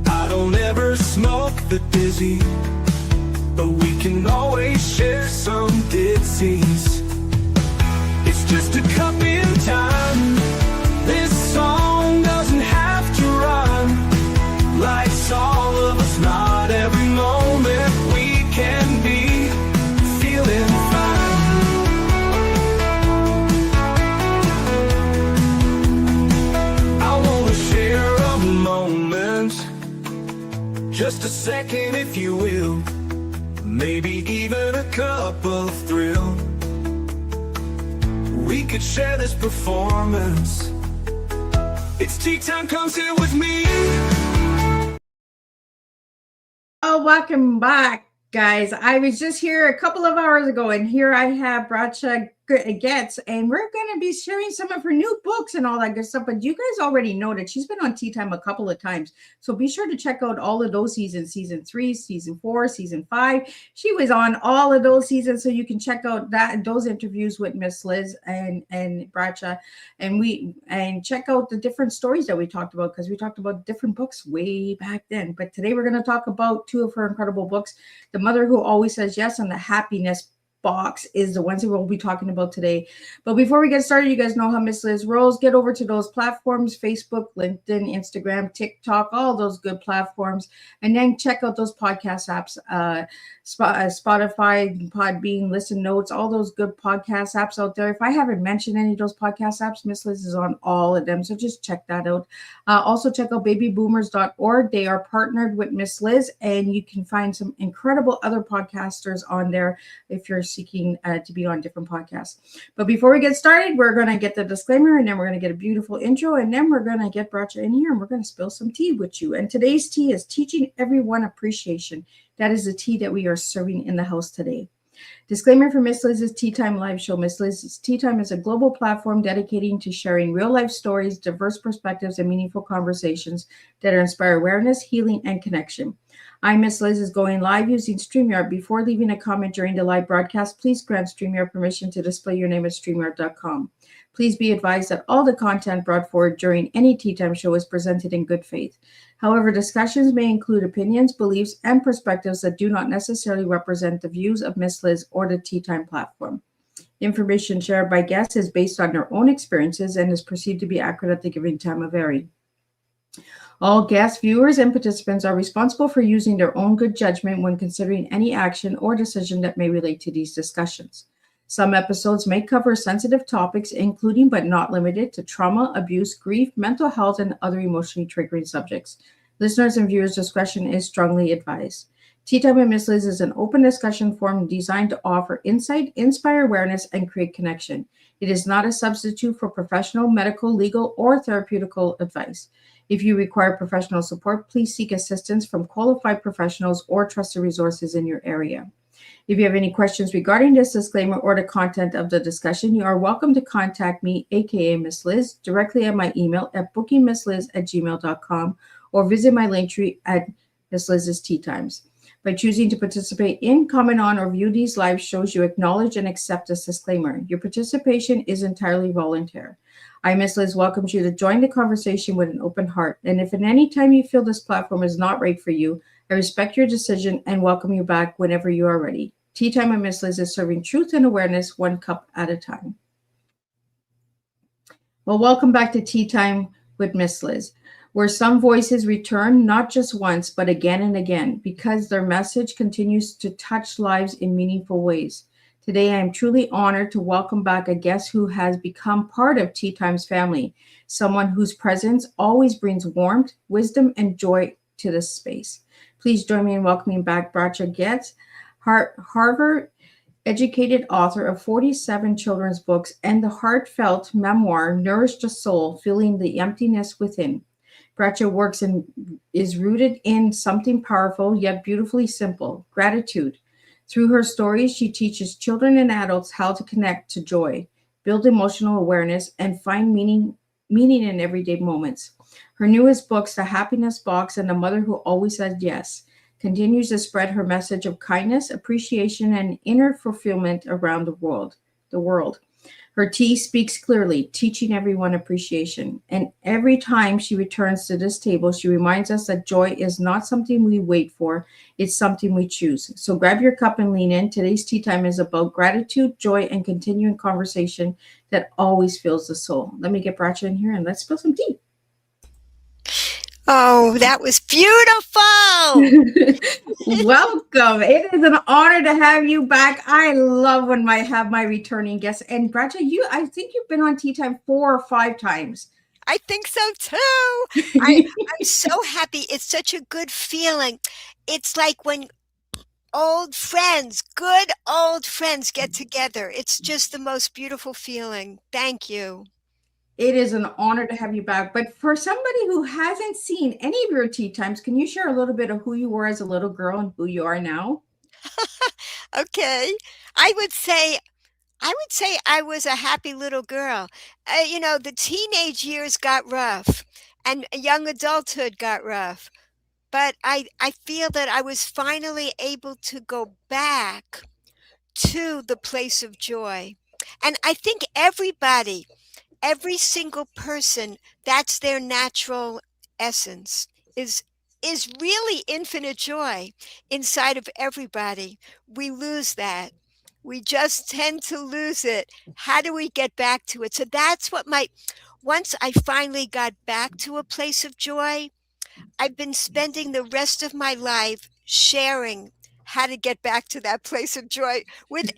I don't ever smoke the dizzy, but we can always share some dizzies. It's just a cup in time. This song doesn't have to run. Life's all of us, not every moment we can be feeling fine. I wanna share a moment, just a second if you will, maybe even a cup of thrill. We could share this performance. It's tea time, come sit with me. Oh, welcome back, guys. I was just here a couple of hours ago, and here I have Bracha Goetz, and we're going to be sharing some of her new books and all that good stuff. But you guys already know that she's been on Teatime a couple of times, so be sure to check out all of those seasons: season 3, season 4, season 5. She was on all of those seasons, so you can check out those interviews with Miss Liz and Bracha, and check out the different stories that we talked about, because we talked about different books way back then. But today we're going to talk about 2 of her incredible books: The Mother Who Always Says Yes and The Happiness Box is the ones that we'll be talking about today. But before we get started, you guys know how Miss Liz rolls. Get over to those platforms: Facebook, LinkedIn, Instagram, TikTok, all those good platforms. And then check out those podcast apps, Spotify, Podbean, Listen Notes, all those good podcast apps out there. If I haven't mentioned any of those podcast apps, Miss Liz is on all of them, so just check that out. Also check out babyboomers.org. They are partnered with Miss Liz, and you can find some incredible other podcasters on there if you're seeking to be on different podcasts. But before we get started, we're going to get the disclaimer, and then we're going to get a beautiful intro, and then we're going to get Bracha in here, and we're going to spill some tea with you. And today's tea is Teaching Everyone Appreciation. That is the tea that we are serving in the house today. Disclaimer for Miss Liz's Teatime live show. Miss Liz's Teatime is a global platform dedicating to sharing real-life stories, diverse perspectives, and meaningful conversations that inspire awareness, healing, and connection. I'm Miss Liz is going live using StreamYard. Before leaving a comment during the live broadcast, please grant StreamYard permission to display your name at StreamYard.com. Please be advised that all the content brought forward during any Teatime show is presented in good faith. However, discussions may include opinions, beliefs, and perspectives that do not necessarily represent the views of Miss Liz or the Teatime platform. Information shared by guests is based on their own experiences and is perceived to be accurate at the given time of airing. All guests, viewers, and participants are responsible for using their own good judgment when considering any action or decision that may relate to these discussions. Some episodes may cover sensitive topics, including but not limited to trauma, abuse, grief, mental health, and other emotionally triggering subjects. Listeners' and viewers' discretion is strongly advised. Teatime with Miss Liz is an open discussion forum designed to offer insight, inspire awareness, and create connection. It is not a substitute for professional, medical, legal, or therapeutical advice. If you require professional support, please seek assistance from qualified professionals or trusted resources in your area. If you have any questions regarding this disclaimer or the content of the discussion, you are welcome to contact me, aka Miss Liz, directly at my email at bookingmissliz@gmail.com or visit my link tree at Miss Liz's Teatimes. By choosing to participate in, comment on, or view these live shows, you acknowledge and accept this disclaimer. Your participation is entirely voluntary. I, Miss Liz, welcomes you to join the conversation with an open heart. And if at any time you feel this platform is not right for you, I respect your decision and welcome you back whenever you are ready. Teatime with Miss Liz is serving truth and awareness one cup at a time. Well, welcome back to Teatime with Miss Liz, where some voices return not just once, but again and again, because their message continues to touch lives in meaningful ways. Today, I am truly honored to welcome back a guest who has become part of Teatime's family, someone whose presence always brings warmth, wisdom, and joy to this space. Please join me in welcoming back Bracha Goetz, Harvard-educated author of 47 children's books and the heartfelt memoir, Nourish the Soul, Feeling the Emptiness Within. Bracha works and is rooted in something powerful yet beautifully simple: gratitude. Through her stories, she teaches children and adults how to connect to joy, build emotional awareness, and find meaning in everyday moments. Her newest books, The Happiness Box and The Mother Who Always Says Yes, continues to spread her message of kindness, appreciation, and inner fulfillment around the world. Her tea speaks clearly, teaching everyone appreciation. And every time she returns to this table, she reminds us that joy is not something we wait for, it's something we choose. So grab your cup and lean in. Today's tea time is about gratitude, joy, and continuing conversation that always fills the soul. Let me get Bracha in here and let's spill some tea. Oh, that was beautiful. Welcome. It is an honor to have you back. I love when I have my returning guests. And Bracha, I think you've been on Tea Time 4 or 5 times. I think so too. I'm so happy. It's such a good feeling. It's like when good old friends get together. It's just the most beautiful feeling. Thank you. It is an honor to have you back. But for somebody who hasn't seen any of your tea times, can you share a little bit of who you were as a little girl and who you are now? Okay. I would say I was a happy little girl. The teenage years got rough and young adulthood got rough. But I feel that I was finally able to go back to the place of joy. And I think every single person, that's their natural essence, is really infinite joy inside of everybody. We lose that. We just tend to lose it. How do we get back to it? So that's once I finally got back to a place of joy, I've been spending the rest of my life sharing how to get back to that place of joy with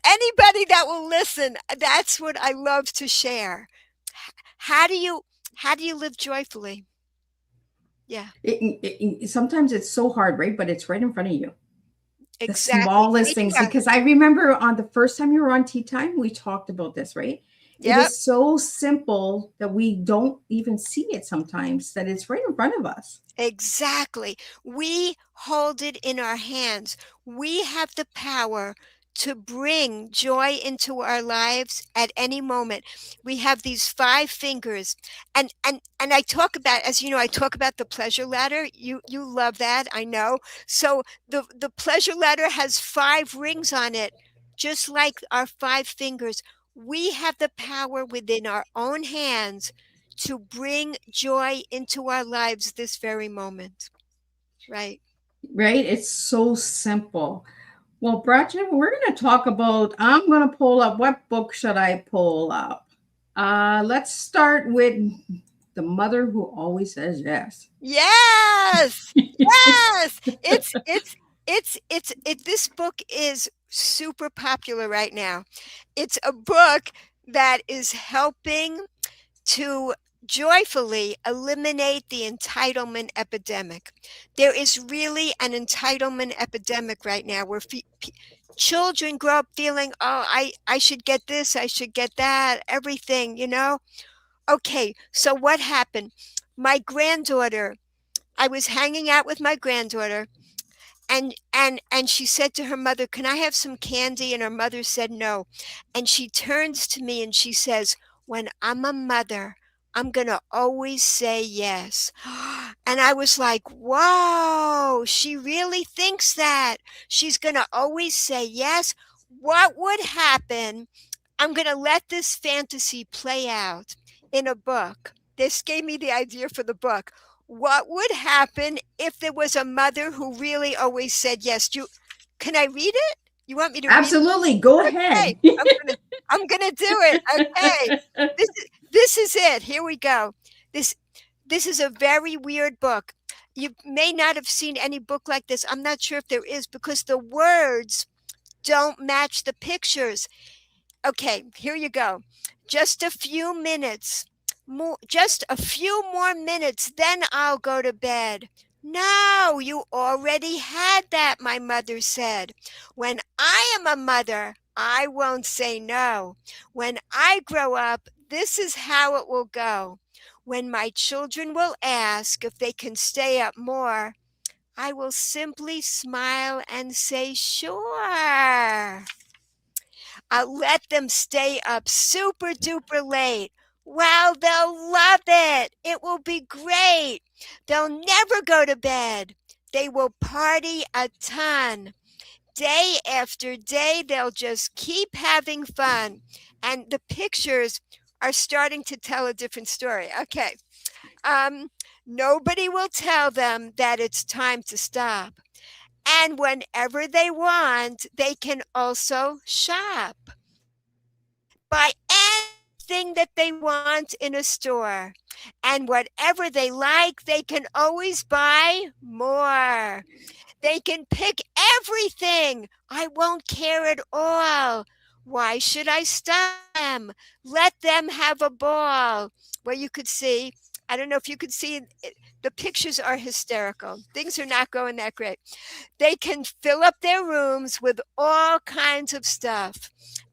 anybody that will listen. That's what I love to share. How do you live joyfully? Yeah. Sometimes it's so hard, right? But it's right in front of you. The Exactly. smallest things. Because I remember on the first time you were on Tea Time, we talked about this, right? It is so simple that we don't even see it sometimes, that it's right in front of us. Exactly. We hold it in our hands. We have the power to bring joy into our lives at any moment. We have these 5 fingers. And I talk about, as you know, I talk about the pleasure ladder. You love that, I know. So the pleasure ladder has 5 rings on it, just like our 5 fingers. We have the power within our own hands to bring joy into our lives this very moment. Right. Right? It's so simple. Well, Bracha, we're going to talk about, I'm going to pull up, what book should I pull up? Let's start with The Mother Who Always Says Yes. Yes. Yes. This book is super popular right now. It's a book that is helping to joyfully eliminate the entitlement epidemic. There is really an entitlement epidemic right now where children grow up feeling, oh, I should get this, I should get that, everything, Okay, so what happened? My granddaughter, I was hanging out with my granddaughter, and she said to her mother, "Can I have some candy?" And her mother said no. And she turns to me and she says, "When I'm a mother, I'm going to always say yes." And I was like, whoa, she really thinks that. She's going to always say yes. What would happen? I'm going to let this fantasy play out in a book. This gave me the idea for the book. What would happen if there was a mother who really always said yes? Can I read it? You want me to Absolutely. read it? Go Okay. ahead. I'm gonna do it. Okay. This is it. Here we go. This is a very weird book. You may not have seen any book like this. I'm not sure if there is, because the words don't match the pictures. Okay, here you go. Just a few minutes. Just a few more minutes, then I'll go to bed. No, you already had that, my mother said. When I am a mother, I won't say no. When I grow up, this is how it will go. When my children will ask if they can stay up more, I will simply smile and say, sure. I'll let them stay up super duper late. Wow, they'll love it. It will be great. They'll never go to bed. They will party a ton. day after day, they'll just keep having fun. And the pictures are starting to tell a different story. Okay. Um, Nobody will tell them that it's time to stop. And whenever they want, they can also shop. Buy anything that they want in a store. And whatever they like, they can always buy more. They can pick everything. I won't care at all. Why should I stop them? Let them have a ball. Where you could see, I don't know if you could see, the pictures are hysterical. Things are not going that great. They can fill up their rooms with all kinds of stuff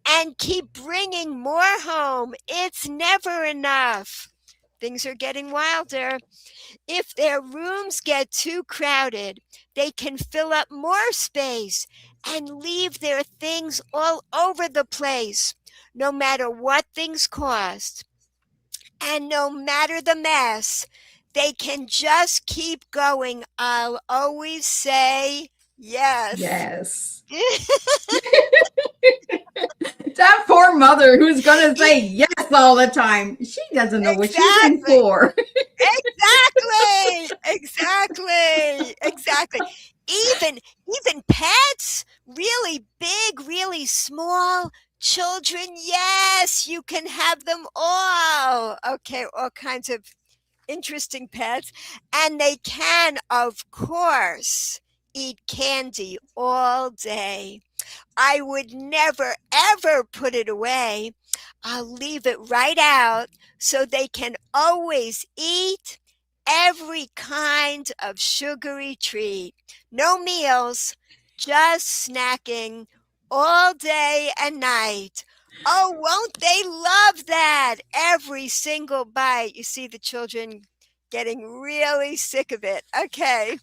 and keep bringing more home. It's never enough. Things are getting wilder. If their rooms get too crowded, they can fill up more space and leave their things all over the place, no matter what things cost. And no matter the mess, they can just keep going. I'll always say yes. Yes. That poor mother who's going to say yes all the time. She doesn't know what she's in for. Exactly. Even pets, really big, really small, children, yes, you can have them all. Okay, all kinds of interesting pets. And they can, of course, eat candy all day. I would never, ever put it away. I'll leave it right out so they can always eat every kind of sugary treat. No meals, just snacking all day and night. Oh, won't they love that? Every single bite. You see the children getting really sick of it. Okay.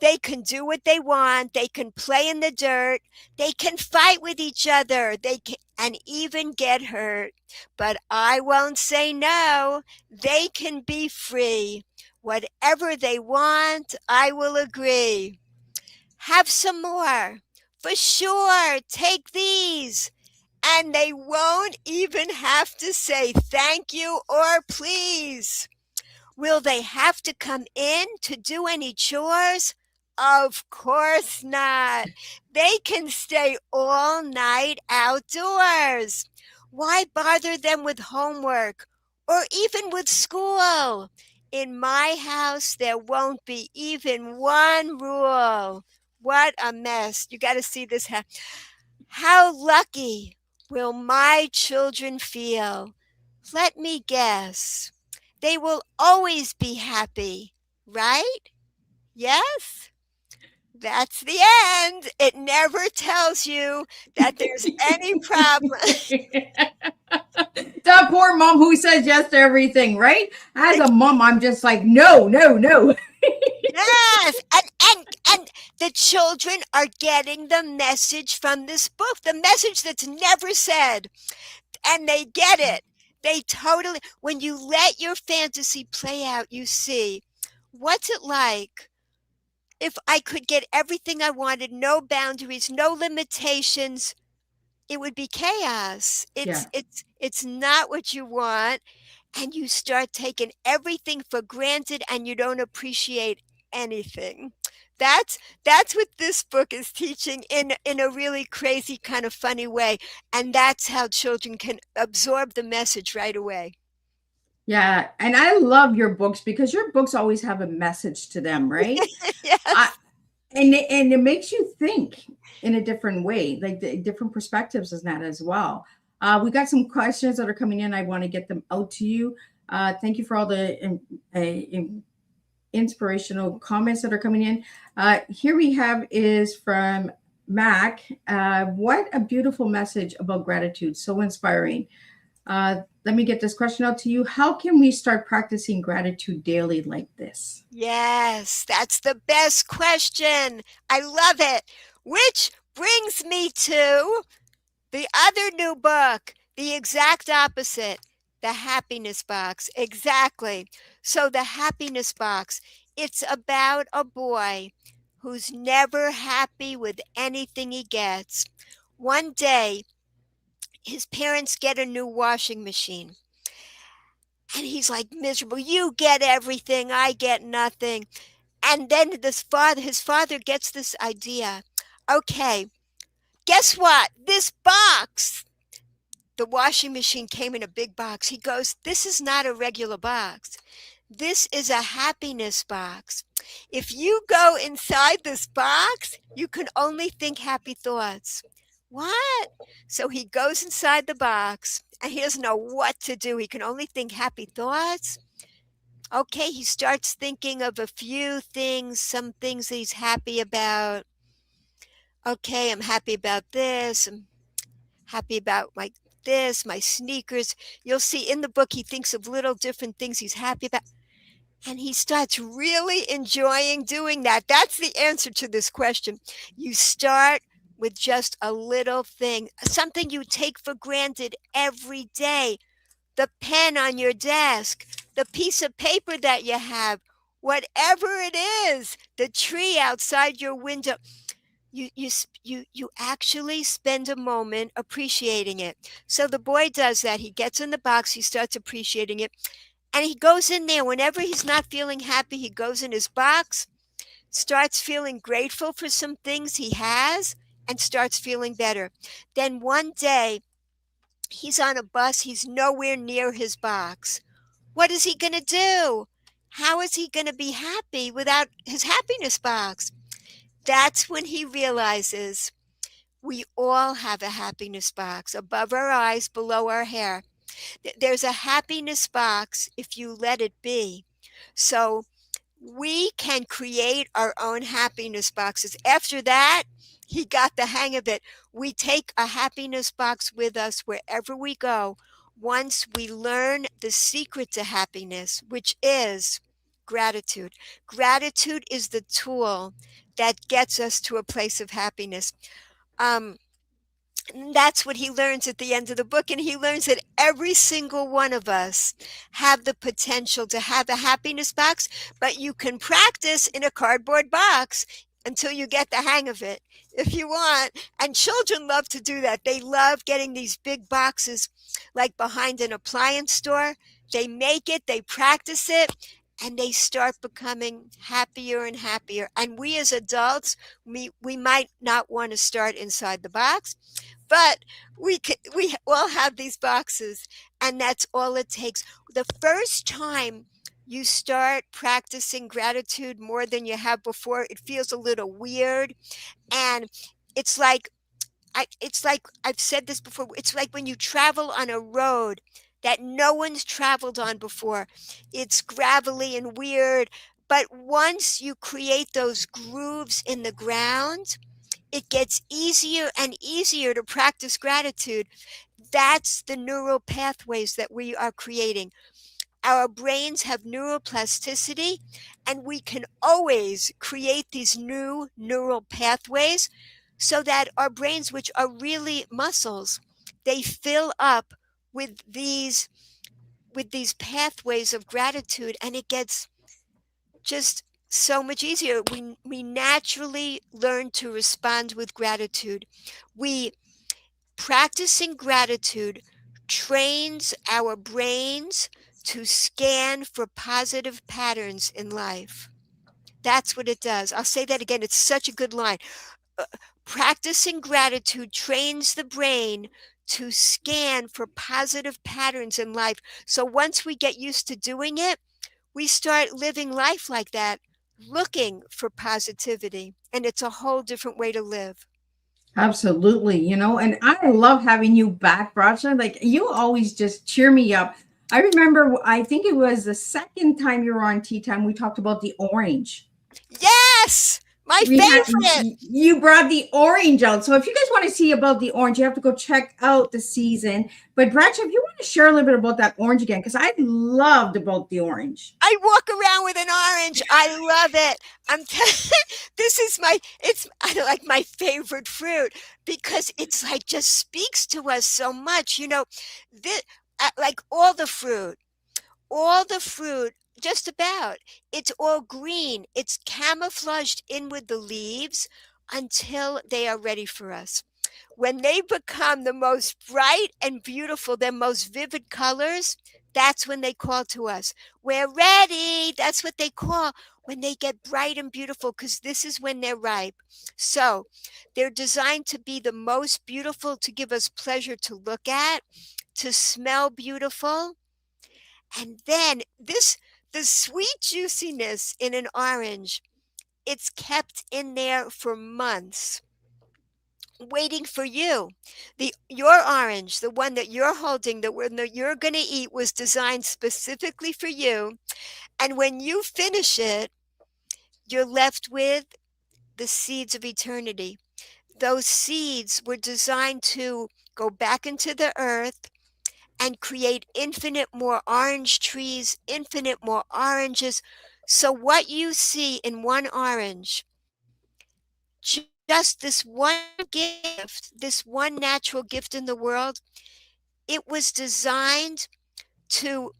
They can do what they want. They can play in the dirt. They can fight with each other. They can, and even get hurt. But I won't say no. They can be free. Whatever they want, I will agree. Have some more. For sure, take these. And they won't even have to say thank you or please. Will they have to come in to do any chores? Of course not. They can stay all night outdoors. Why bother them with homework or even with school? In my house, there won't be even one rule. What a mess. You got to see this. How lucky will my children feel? Let me guess. They will always be happy, right? Yes? That's the end. It never tells you that there's any problem. That poor mom who says yes to everything, right? As a mom, I'm just like, no. Yes. And the children are getting the message from this book, the message that's never said. And they get it. They totally, when you let your fantasy play out, you see, what's it like if I could get everything I wanted, no boundaries, no limitations? It would be chaos. Yeah. It's not what you want, and you start taking everything for granted and you don't appreciate anything. That's what this book is teaching in a really crazy kind of funny way, and that's how children can absorb the message right away. Yeah. And I love your books because your books always have a message to them, right? I, Yes. and it makes you think in a different way, like the different perspectives is that as well. We got some questions that are coming in. I want to get them out to you. Thank you for all the inspirational comments that are coming in. Here we have is from Mac. What a beautiful message about gratitude. So inspiring. Let me get this question out to you. How can we start practicing gratitude daily like this? Yes, that's the best question. I love it. Which brings me to the other new book, the exact opposite, the happiness box. Exactly. So the happiness box, it's about a boy who's never happy with anything he gets. One day, his parents get a new washing machine. And he's like miserable. You get everything, I get nothing. And then his father gets this idea. Okay, guess what? This box, the washing machine came in a big box. He goes, this is not a regular box. This is a happiness box. If you go inside this box, you can only think happy thoughts. What? So he goes inside the box and he doesn't know what to do. He can only think happy thoughts. Okay, he starts thinking of a few things, some things that he's happy about. Okay, I'm happy about this. I'm happy about my sneakers. You'll see in the book he thinks of little different things he's happy about. And he starts really enjoying doing that. That's the answer to this question. You start with just a little thing, something you take for granted every day. The pen on your desk, the piece of paper that you have, whatever it is, the tree outside your window. You actually spend a moment appreciating it. So the boy does that. He gets in the box, he starts appreciating it. And he goes in there whenever he's not feeling happy. He goes in his box, starts feeling grateful for some things he has, and starts feeling better. Then one day, he's on a bus. He's nowhere near his box. What is he going to do? How is he going to be happy without his happiness box? That's when he realizes we all have a happiness box above our eyes, below our hair. There's a happiness box if you let it be. So we can create our own happiness boxes. After that, he got the hang of it. We take a happiness box with us wherever we go once we learn the secret to happiness, which is gratitude. Gratitude is the tool that gets us to a place of happiness. That's what he learns at the end of the book. And he learns that every single one of us have the potential to have a happiness box, but you can practice in a cardboard box until you get the hang of it if you want. And children love to do that. They love getting these big boxes like behind an appliance store. They make it, they practice it, and they start becoming happier and happier. And we as adults, we might not want to start inside the box, but we all have these boxes, and that's all it takes. The first time you start practicing gratitude more than you have before, it feels a little weird. And it's like I've said this before, it's like when you travel on a road that no one's traveled on before. It's gravelly and weird, but once you create those grooves in the ground, it gets easier and easier to practice gratitude. That's the neural pathways that we are creating. Our brains have neuroplasticity, and we can always create these new neural pathways so that our brains, which are really muscles, they fill up with these pathways of gratitude, and it gets just so much easier. We naturally learn to respond with gratitude. Practicing gratitude trains our brains to scan for positive patterns in life. That's what it does. I'll say that again. It's such a good line. Practicing gratitude trains the brain to scan for positive patterns in life. So once we get used to doing it, we start living life like that, looking for positivity. And it's a whole different way to live. Absolutely, and I love having you back, Bracha. Like, you always just cheer me up. I remember, I think it was the second time you were on Teatime, we talked about the orange. Yes, my favorite. You brought the orange out. So if you guys want to see about the orange, you have to go check out the season. But Bracha, if you want to share a little bit about that orange again, because I loved about the orange. I walk around with an orange. I love it. It's my favorite fruit, because it's like just speaks to us so much. Like all the fruit Just about. It's all green. It's camouflaged in with the leaves until they are ready for us. When they become the most bright and beautiful, their most vivid colors, that's when they call to us. We're ready. That's what they call when they get bright and beautiful, because this is when they're ripe. So they're designed to be the most beautiful, to give us pleasure to look at, to smell beautiful. And then the sweet juiciness in an orange, it's kept in there for months waiting for you. Your orange, the one that you're holding, the one that you're going to eat, was designed specifically for you. And when you finish it, you're left with the seeds of eternity. Those seeds were designed to go back into the earth and create infinite more orange trees, infinite more oranges. So what you see in one orange, just this one gift, this one natural gift in the world, it was designed to,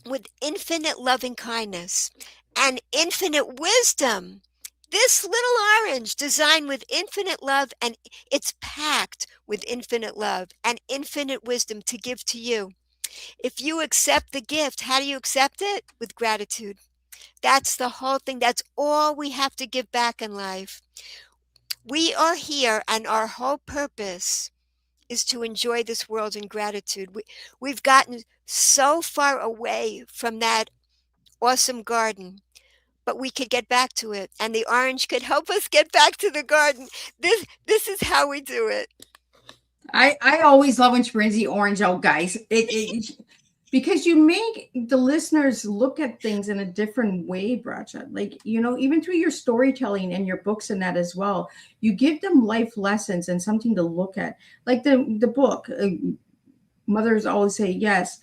with infinite loving kindness and infinite wisdom. This little orange designed with infinite love, and it's packed with infinite love and infinite wisdom to give to you. If you accept the gift, how do you accept it? With gratitude. That's the whole thing. That's all we have to give back in life. We are here, and our whole purpose is to enjoy this world in gratitude. We've gotten so far away from that awesome garden, but we could get back to it, and the orange could help us get back to the garden. This is how we do it. I always love when she brings the orange out, guys. Because you make the listeners look at things in a different way, Bracha. Like, even through your storytelling and your books and that as well, you give them life lessons and something to look at. Like the book, mothers always say yes.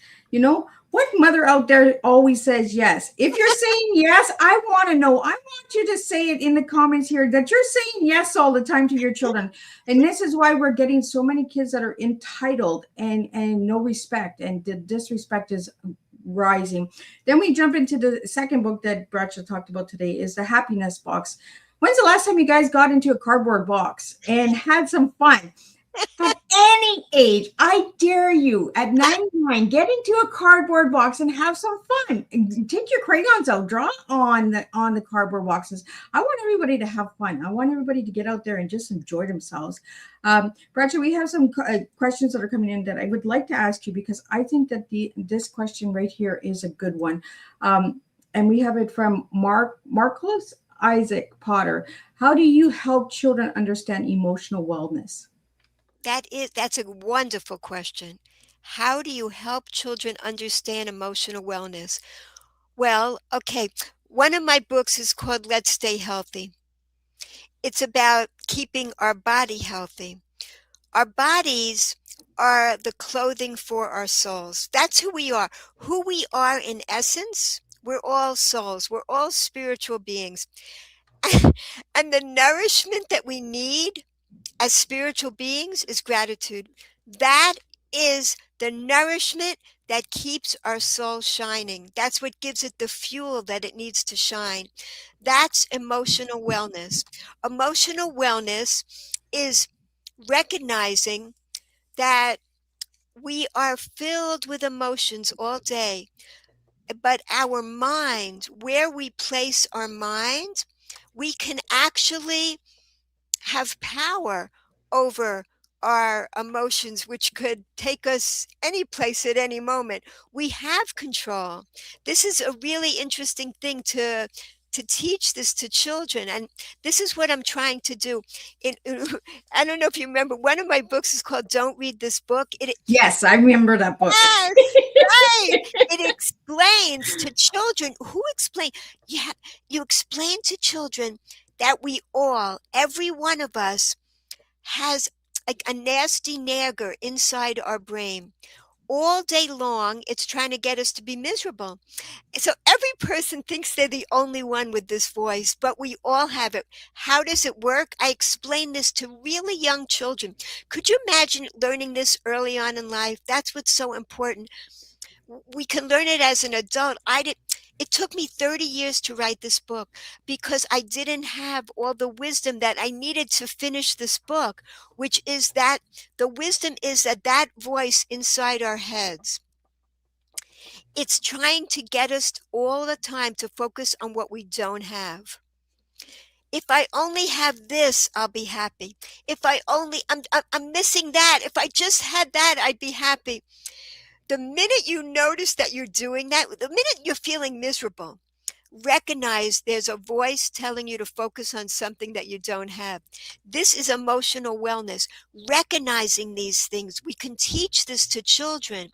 What mother out there always says yes? If you're saying yes, I want to know. I want you to say it in the comments here that you're saying yes all the time to your children. And this is why we're getting so many kids that are entitled and no respect, and the disrespect is rising. Then we jump into the second book that Bracha talked about today, is the Happiness Box. When's the last time you guys got into a cardboard box and had some fun? At any age, I dare you at 99, get into a cardboard box and have some fun. Take your crayons out, draw on the cardboard boxes. I want everybody to have fun. I want everybody to get out there and just enjoy themselves. Bracha, we have some questions that are coming in that I would like to ask you, because I think that this question right here is a good one. And we have it from Marcos Isaac Potter. How do you help children understand emotional wellness? That's a wonderful question. How do you help children understand emotional wellness? Well, okay, one of my books is called Let's Stay Healthy. It's about keeping our body healthy. Our bodies are the clothing for our souls. That's who we are. Who we are in essence, we're all souls. We're all spiritual beings. And the nourishment that we need as spiritual beings is gratitude. That is the nourishment that keeps our soul shining. That's what gives it the fuel that it needs to shine. That's emotional wellness. Emotional wellness is recognizing that we are filled with emotions all day, but our mind, where we place our mind, we can actually have power over our emotions, which could take us any place at any moment. We have control. This is a really interesting thing to teach this to children, and this is what I'm trying to do. I don't know if you remember, one of my books is called Don't Read This Book. Yes, I remember that book. Yes, right. It explains to children. You explain to children that we all, every one of us, has a nasty nagger inside our brain. All day long, it's trying to get us to be miserable. So every person thinks they're the only one with this voice, but we all have it. How does it work? I explain this to really young children. Could you imagine learning this early on in life? That's what's so important. We can learn it as an adult. It took me 30 years to write this book because I didn't have all the wisdom that I needed to finish this book, which is that the wisdom is that that voice inside our heads, it's trying to get us all the time to focus on what we don't have. If I only have this, I'll be happy. If I only, I'm missing that. If I just had that, I'd be happy. The minute you notice that you're doing that, the minute you're feeling miserable, recognize there's a voice telling you to focus on something that you don't have. This is emotional wellness. Recognizing these things. We can teach this to children.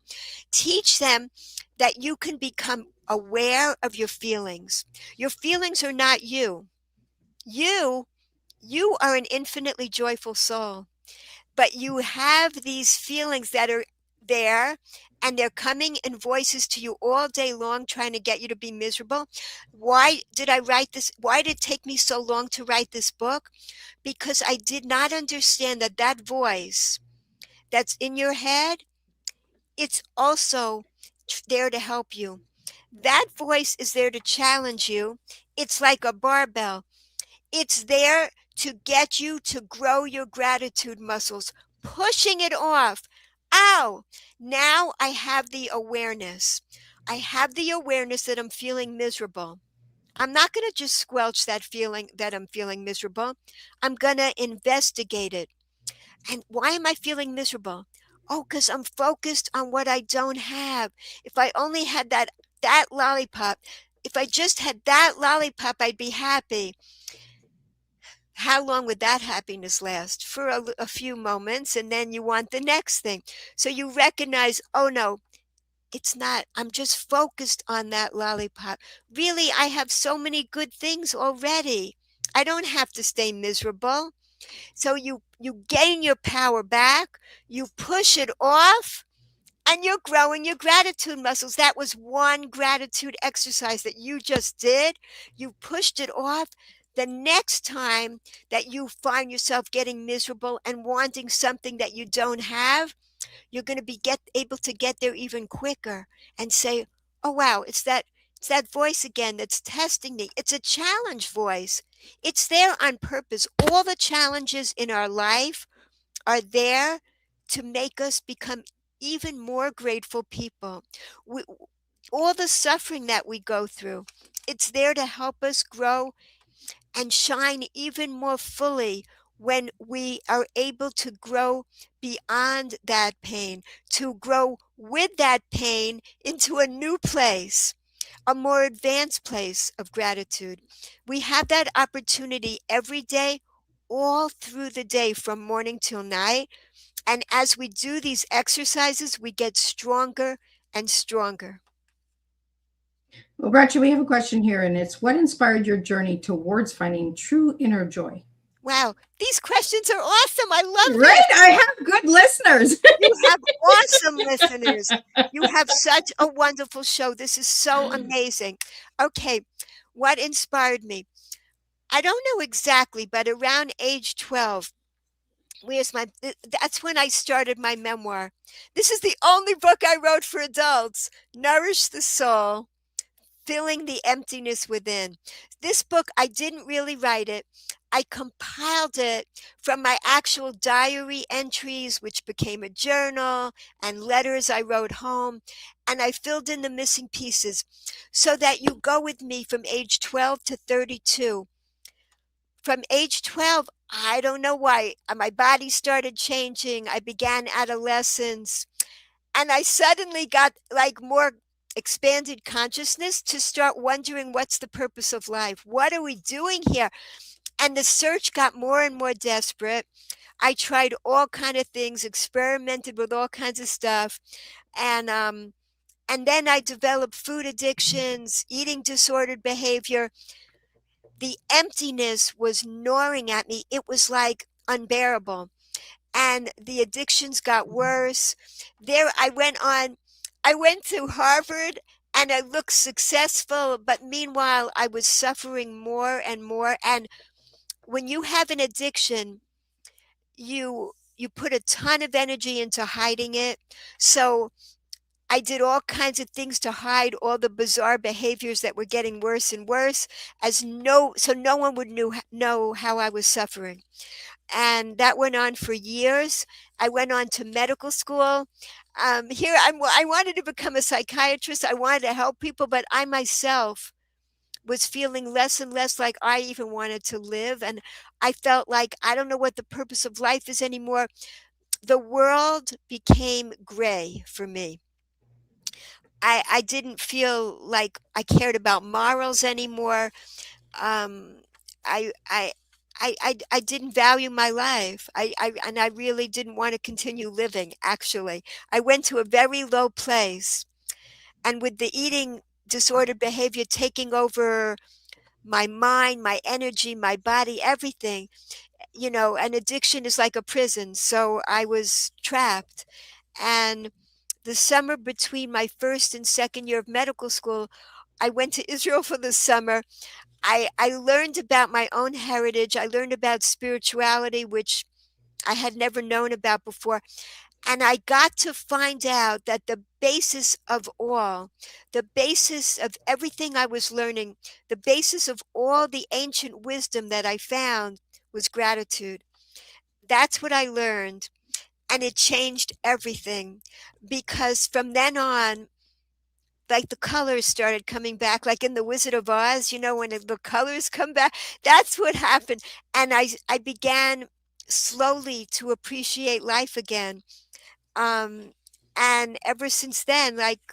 Teach them that you can become aware of your feelings. Your feelings are not you. You are an infinitely joyful soul, but you have these feelings that are there, and they're coming in voices to you all day long trying to get you to be miserable. Why did I write this? Why did it take me so long to write this book? Because I did not understand that that voice that's in your head, it's also there to help you. That voice is there to challenge you. It's like a barbell. It's there to get you to grow your gratitude muscles, pushing it off. Ow! Now I have the awareness. I have the awareness that I'm feeling miserable. I'm not going to just squelch that feeling that I'm feeling miserable. I'm going to investigate it. And why am I feeling miserable? Oh, because I'm focused on what I don't have. If I only had that lollipop, if I just had that lollipop, I'd be happy. How long would that happiness last? For a few moments, and then you want the next thing. So you recognize, oh no, it's not. I'm just focused on that lollipop. Really, I have so many good things already. I don't have to stay miserable. So you gain your power back, you push it off, and you're growing your gratitude muscles. That was one gratitude exercise that you just did. You pushed it off. The next time that you find yourself getting miserable and wanting something that you don't have, you're going to be able to get there even quicker and say, oh, wow, it's that voice again that's testing me. It's a challenge voice. It's there on purpose. All the challenges in our life are there to make us become even more grateful people. All the suffering that we go through, it's there to help us grow and shine even more fully when we are able to grow beyond that pain, to grow with that pain into a new place, a more advanced place of gratitude. We have that opportunity every day, all through the day, from morning till night. And as we do these exercises, we get stronger and stronger. Well, Bracha, we have a question here, and it's what inspired your journey towards finding true inner joy? Wow, these questions are awesome. I love Right? this. I have good listeners. You have awesome listeners. You have such a wonderful show. This is so amazing. Okay, what inspired me? I don't know exactly, but around age 12, that's when I started my memoir. This is the only book I wrote for adults, Nourish the Soul, Filling the Emptiness Within. This book, I didn't really write it. I compiled it from my actual diary entries, which became a journal, and letters I wrote home, and I filled in the missing pieces so that you go with me from age 12 to 32. From age 12, I don't know why, my body started changing. I began adolescence, and I suddenly got like more expanded consciousness to start wondering, what's the purpose of life? What are we doing here? And the search got more and more desperate. I tried all kind of things, experimented with all kinds of stuff. And then I developed food addictions, eating disordered behavior. The emptiness was gnawing at me. It was like unbearable. And the addictions got worse. I went to Harvard and I looked successful, but meanwhile I was suffering more and more. And when you have an addiction, you put a ton of energy into hiding it. So I did all kinds of things to hide all the bizarre behaviors that were getting worse and worse, so no one would know how I was suffering. And that went on for years. I went on to medical school. I wanted to become a psychiatrist. I wanted to help people, but I myself was feeling less and less like I even wanted to live. And I felt like I don't know what the purpose of life is anymore. The world became gray for me. I didn't feel like I cared about morals anymore. Um, I didn't value my life. And I really didn't want to continue living, actually. I went to a very low place. And with the eating disordered behavior taking over my mind, my energy, my body, everything, an addiction is like a prison. So I was trapped. And the summer between my first and second year of medical school, I went to Israel for the summer. I learned about my own heritage. I learned about spirituality, which I had never known about before. And I got to find out that the basis of everything I was learning, the basis of all the ancient wisdom that I found was gratitude. That's what I learned. And it changed everything, because from then on, like the colors started coming back, like in the Wizard of Oz, when the colors come back, that's what happened. And I began slowly to appreciate life again. And ever since then, like,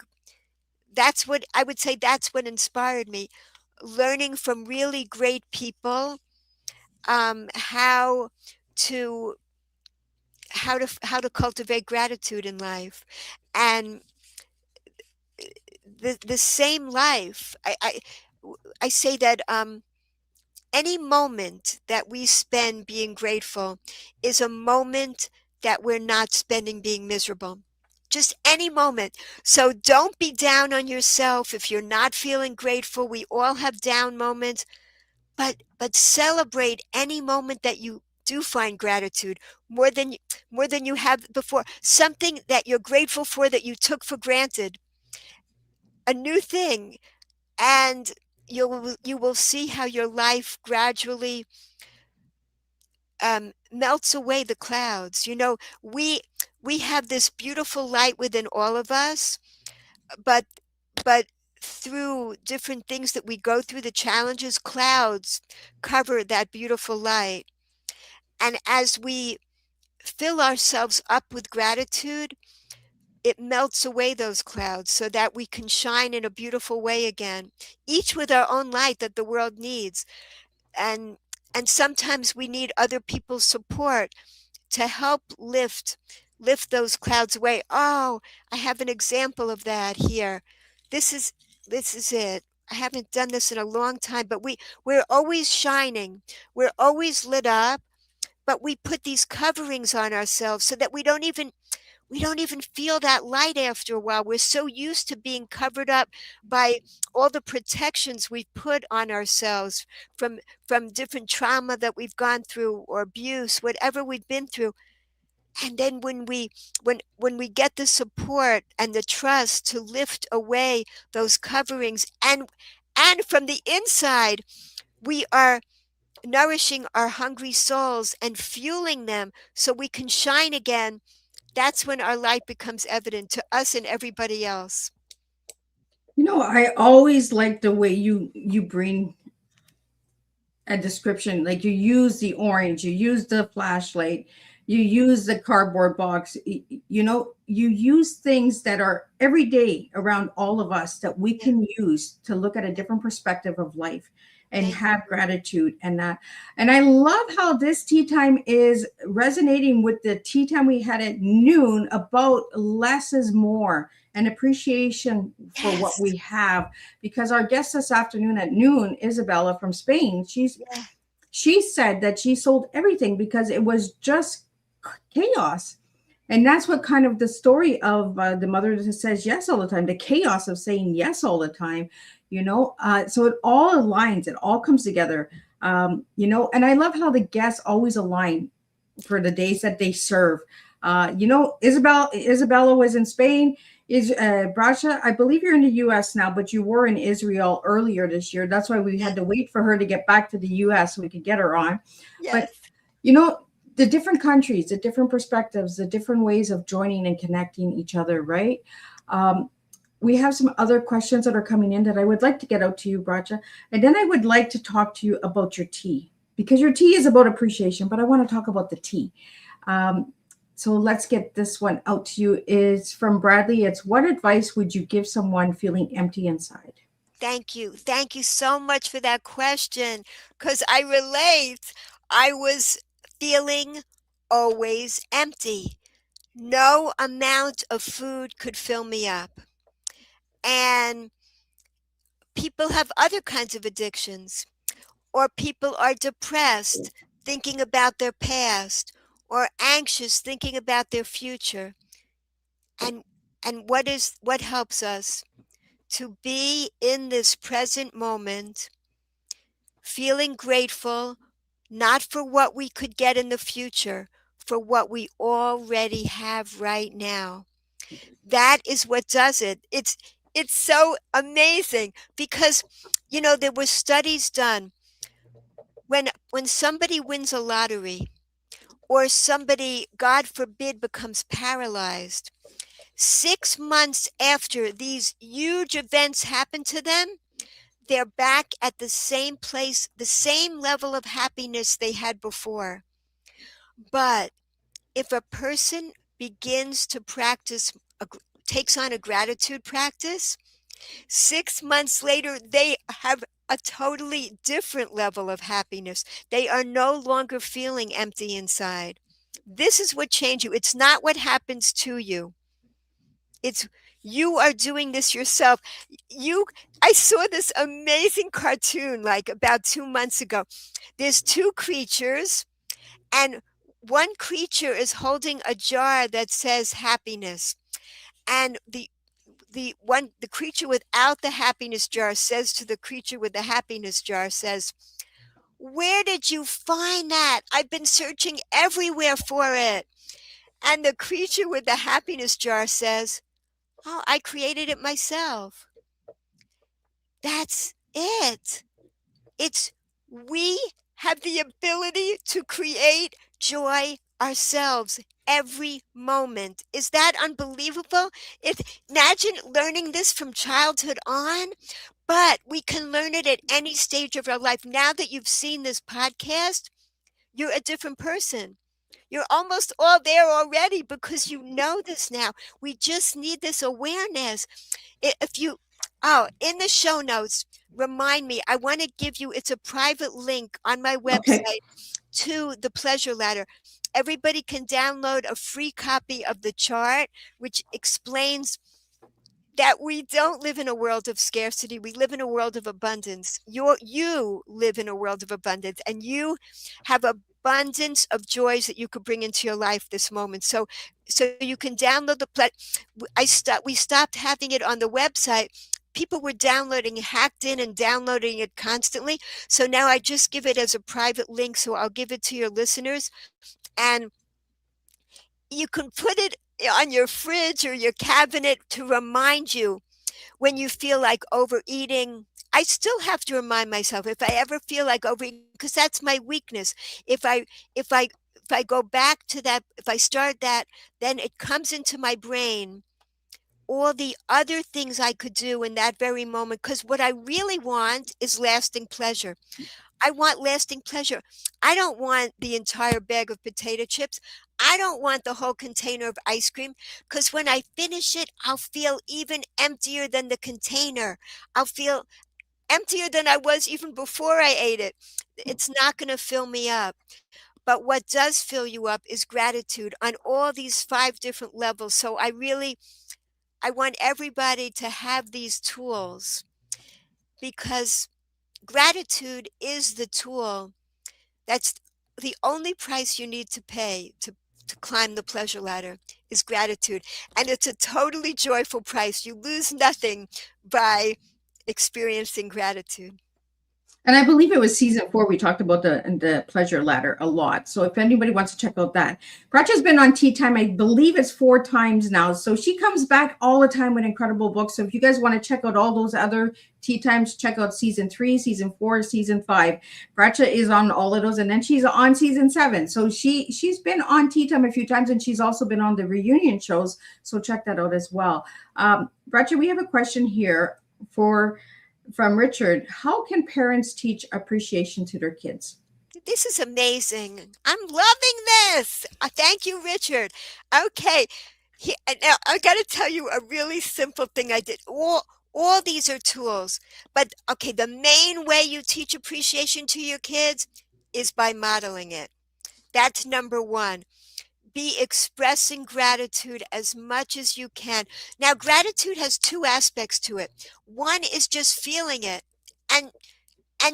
that's what I would say, that's what inspired me, learning from really great people, how to how to cultivate gratitude in life. And the same life, I say that any moment that we spend being grateful is a moment that we're not spending being miserable. Just any moment. So don't be down on yourself if you're not feeling grateful. We all have down moments, but celebrate any moment that you do find gratitude more than you have before. Something that you're grateful for that you took for granted. A new thing. And you will see how your life gradually melts away the clouds. We have this beautiful light within all of us, but through different things that we go through, the challenges, clouds cover that beautiful light. And as we fill ourselves up with gratitude, it melts away those clouds so that we can shine in a beautiful way again, each with our own light that the world needs. And sometimes we need other people's support to help lift those clouds away. Oh, I have an example of that here. This is it. I haven't done this in a long time, but we're always shining. We're always lit up, but we put these coverings on ourselves so that we don't even feel that light after a while. We're so used to being covered up by all the protections we've put on ourselves from different trauma that we've gone through, or abuse, whatever we've been through. And then when we get the support and the trust to lift away those coverings, and from the inside, we are nourishing our hungry souls and fueling them so we can shine again. That's when our light becomes evident to us and everybody else. I always like the way you bring a description. Like, you use the orange, you use the flashlight, you use the cardboard box. You use things that are every day around all of us that we can use to look at a different perspective of life and have gratitude. And I love how this tea time is resonating with the tea time we had at noon about less is more and appreciation for what we have. Because our guest this afternoon at noon, Isabella from Spain, she said that she sold everything because it was just chaos. And that's what kind of the story of the mother that says yes all the time, the chaos of saying yes all the time, so it all aligns, it all comes together, and I love how the guests always align for the days that they serve. Isabella was in Spain, Is Bracha, I believe you're in the US now, but you were in Israel earlier this year. That's why we had Yes. to wait for her to get back to the US so we could get her on. But, Yes. you know, the different countries, the different perspectives, the different ways of joining and connecting each other, right? Um, we have some other questions that are coming in that I would like to get out to you, Bracha. And then I would like to talk to you about your tea, because your tea is about appreciation, but I want to talk about the tea. Um, so let's get this one out to you. Is from Bradley. It's, what advice would you give someone feeling empty inside? Thank you. Thank you so much for that question, because I relate. I was feeling always empty. No amount of food could fill me up. And people have other kinds of addictions, or people are depressed thinking about their past, or anxious thinking about their future. And what helps us to be in this present moment, feeling grateful, not for what we could get in the future, for what we already have right now. That is what does it. It's so amazing because there were studies done when somebody wins a lottery, or somebody, God forbid, becomes paralyzed. 6 months after these huge events happen to them, they're back at the same place, the same level of happiness they had before. But if a person begins to practice, takes on a gratitude practice, 6 months later, they have a totally different level of happiness. They are no longer feeling empty inside. This is what changes you. It's not what happens to you. It's you are doing this yourself. I saw this amazing cartoon like about 2 months ago. There's two creatures, and one creature is holding a jar that says happiness, and the creature without the happiness jar says to the creature with the happiness jar, says, "Where did you find that? I've been searching everywhere for it." And the creature with the happiness jar says, "Oh, I created it myself." That's it. It's we have the ability to create joy ourselves every moment. Is that unbelievable? Imagine learning this from childhood on, but we can learn it at any stage of our life. Now that you've seen this podcast, you're a different person. You're almost all there already because you know this now. We just need this awareness. If you, in the show notes, remind me, I want to give you, it's a private link on my Okay. website to the pleasure ladder. Everybody can download a free copy of the chart, which explains that we don't live in a world of scarcity. We live in a world of abundance. You live in a world of abundance, and you have abundance of joys that you could bring into your life this moment. So you can download we stopped having it on the website. People were downloading, hacked in and downloading it constantly. So now I just give it as a private link. So I'll give it to your listeners, and you can put it on your fridge or your cabinet to remind you when you feel like overeating. I still have to remind myself if I ever feel like overeating, because that's my weakness. If I if I if I go back to that, if I start that, then it comes into my brain all the other things I could do in that very moment. Because what I really want is lasting pleasure. I want lasting pleasure. I don't want the entire bag of potato chips. I don't want the whole container of ice cream, because when I finish it, I'll feel even emptier than the container. I'll feel emptier than I was even before I ate it. It's not going to fill me up. But what does fill you up is gratitude on all these 5 different levels. So I want everybody to have these tools, because gratitude is the tool. That's the only price you need to pay to climb the pleasure ladder, is gratitude. And it's a totally joyful price. You lose nothing by experiencing gratitude. And I believe it was season 4. We talked about the pleasure ladder a lot. So if anybody wants to check out that, Bracha's been on Teatime, I believe it's 4 times now. So she comes back all the time with incredible books. So if you guys want to check out all those other Teatimes, check out season 3, season 4, season 5. Bracha is on all of those, and then she's on season 7. So she's been on Teatime a few times, and she's also been on the reunion shows. So check that out as well. Bracha, we have a question here from Richard. How can parents teach appreciation to their kids? This is amazing. I'm loving this. Thank you, Richard. Okay. Now, I got to tell you a really simple thing I did. All these are tools. But, okay, the main way you teach appreciation to your kids is by modeling it. That's number one. Be expressing gratitude as much as you can. Now, gratitude has 2 aspects to it. One is just feeling it, and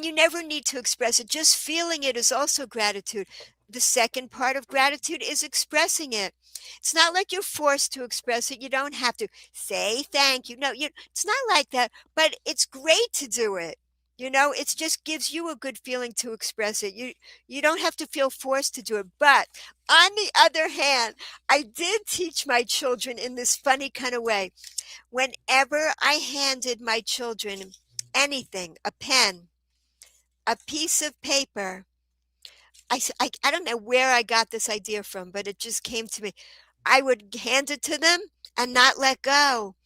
you never need to express it. Just feeling it is also gratitude. The second part of gratitude is expressing it. It's not like you're forced to express it. You don't have to say thank you. No, it's not like that, but it's great to do it. It just gives you a good feeling to express it. You don't have to feel forced to do it. But on the other hand, I did teach my children in this funny kind of way. Whenever I handed my children anything, a pen, a piece of paper, I don't know where I got this idea from, but it just came to me. I would hand it to them and not let go.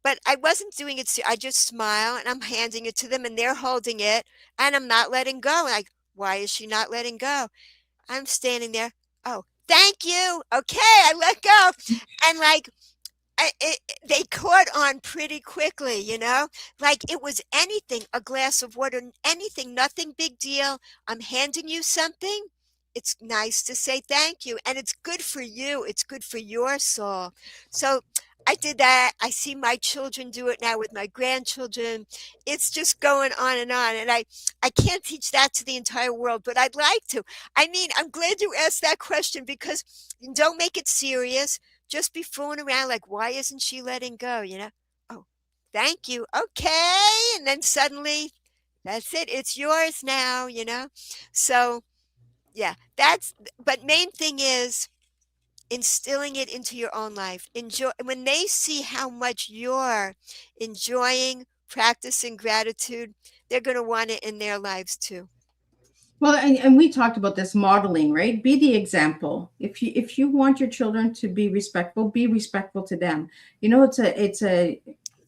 But I wasn't doing it. I just smile and I'm handing it to them and they're holding it and I'm not letting go. Like, why is she not letting go? I'm standing there. Oh, thank you. Okay, I let go. And like, they caught on pretty quickly, like it was anything, a glass of water, anything, nothing big deal. I'm handing you something. It's nice to say thank you. And it's good for you. It's good for your soul. So I did that. I see my children do it now with my grandchildren. It's just going on. And I can't teach that to the entire world, but I'd like to. I mean, I'm glad you asked that question because don't make it serious. Just be fooling around like, why isn't she letting go? Oh, thank you. Okay. And then suddenly that's it. It's yours now, So yeah, but main thing is instilling it into your own life. Enjoy when they see how much you're enjoying practicing gratitude, they're going to want it in their lives too. Well, and we talked about this modeling, right? Be the example. If you want your children to be respectful to them. It's a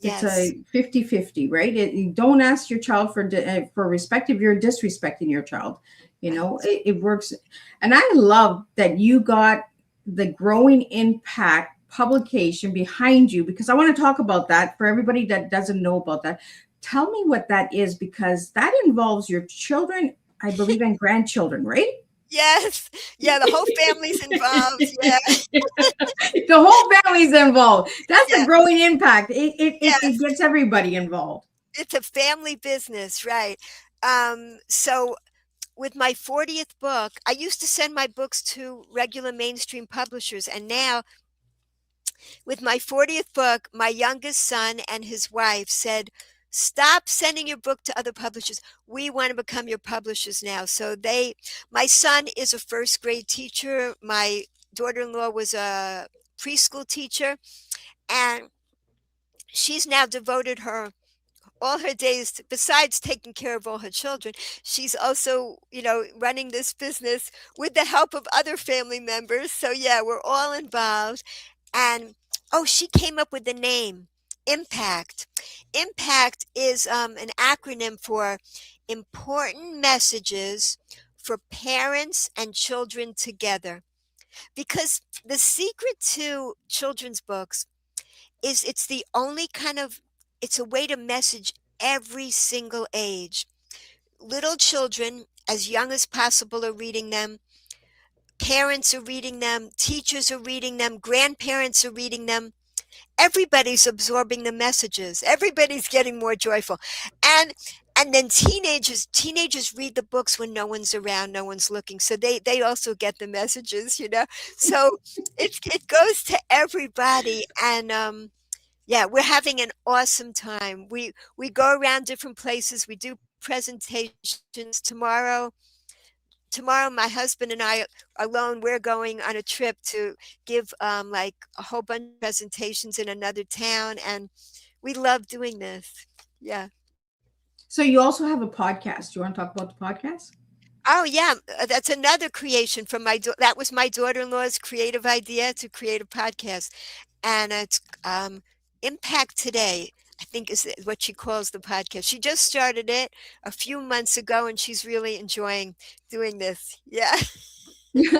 50-50, right? You don't ask your child for respect if you're disrespecting your child. It works. And I love that you got the Growing Impact publication behind you, because I want to talk about that for everybody that doesn't know about that. Tell me what that is, because that involves your children, I believe, and grandchildren, right? Yes. Yeah, the whole family's involved. Yeah. The whole family's involved. That's a Growing Impact. It gets everybody involved. It's a family business, right? So with my 40th book, I used to send my books to regular mainstream publishers. And now with my 40th book, my youngest son and his wife said, stop sending your book to other publishers. We want to become your publishers now. So my son is a first grade teacher. My daughter-in-law was a preschool teacher. And she's now devoted all her days, besides taking care of all her children, she's also, running this business with the help of other family members. So yeah, we're all involved. And she came up with the name Impact. Impact is an acronym for important messages for parents and children together. Because the secret to children's books is it's a way to message every single age. Little children, as young as possible, are reading them. Parents are reading them. Teachers are reading them. Grandparents are reading them. Everybody's absorbing the messages. Everybody's getting more joyful. And then teenagers read the books when no one's around, no one's looking. So they also get the messages, So it goes to everybody. And yeah, we're having an awesome time. We go around different places. We do presentations tomorrow. My husband and I alone, we're going on a trip to give like a whole bunch of presentations in another town, and we love doing this. Yeah. So you also have a podcast. Do you want to talk about the podcast? Oh yeah, that's another creation from that was my daughter-in-law's creative idea to create a podcast, and it's Impact Today, I think is what she calls the podcast. She just started it a few months ago, and she's really enjoying doing this. Yeah.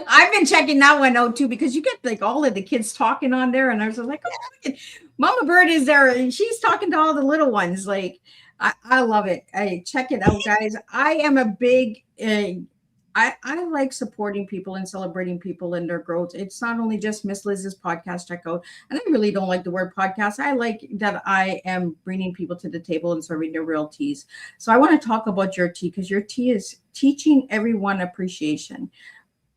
I've been checking that one out too because you get like all of the kids talking on there, and I was like, oh, look at Mama Bird is there, and she's talking to all the little ones. Like, I love it. I check it out, guys. I am a big. I like supporting people and celebrating people in their growth. It's not only just Miss Liz's podcast. Check out, and I really don't like the word podcast. I like that I am bringing people to the table and serving their real teas. So I want to talk about your tea because your tea is teaching everyone appreciation.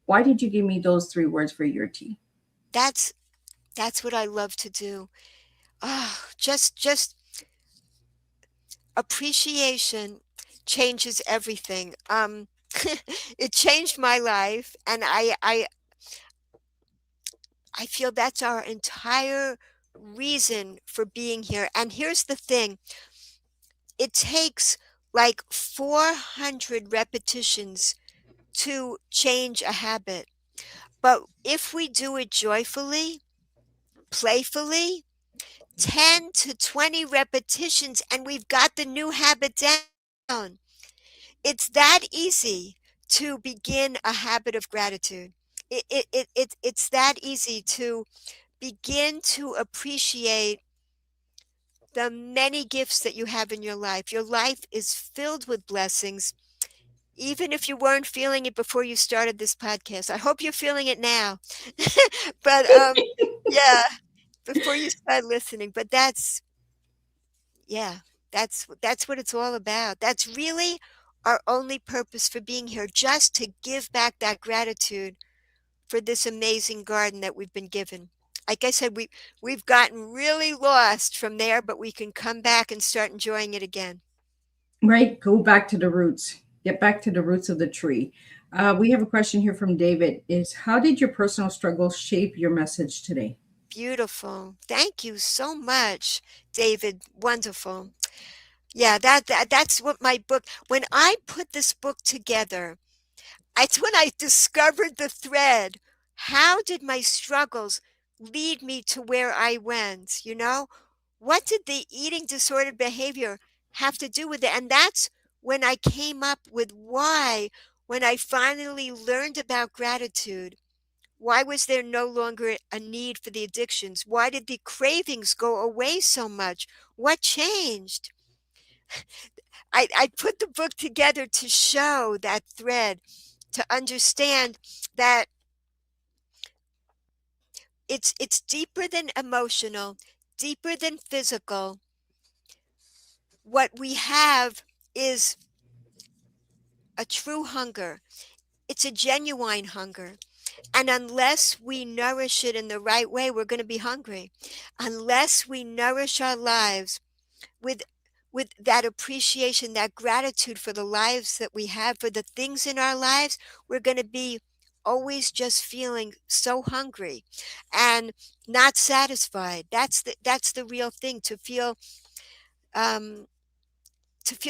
Why did you give me those 3 words for your tea? That's what I love to do. Oh, just appreciation changes everything. It changed my life, and I feel that's our entire reason for being here. And here's the thing. It takes like 400 repetitions to change a habit. But if we do it joyfully, playfully, 10 to 20 repetitions, and we've got the new habit down. It's that easy to begin a habit of gratitude. It's that easy to begin to appreciate the many gifts that you have in your life. Your life is filled with blessings, even if you weren't feeling it before you started this podcast. I hope you're feeling it now. But yeah, before you start listening. But yeah, that's what it's all about. That's really our only purpose for being here, just to give back that gratitude for this amazing garden that we've been given. Like I said, we've gotten really lost from there, but we can come back and start enjoying it again. Right? Go back to the roots. Get back to the roots of the tree. We have a question here from David. Is how did your personal struggles shape your message today? Beautiful. Thank you so much, David. Wonderful. Yeah, that's what my book, when I put this book together, it's when I discovered the thread. How did my struggles lead me to where I went? What did the eating disordered behavior have to do with it? And that's when I came up with why, when I finally learned about gratitude. Why was there no longer a need for the addictions? Why did the cravings go away so much? What changed? I put the book together to show that thread, to understand that it's deeper than emotional, deeper than physical. What we have is a true hunger. It's a genuine hunger. And unless we nourish it in the right way, we're going to be hungry. Unless we nourish our lives with that appreciation, that gratitude for the lives that we have, for the things in our lives, we're going to be always just feeling so hungry and not satisfied. That's the real thing, to feel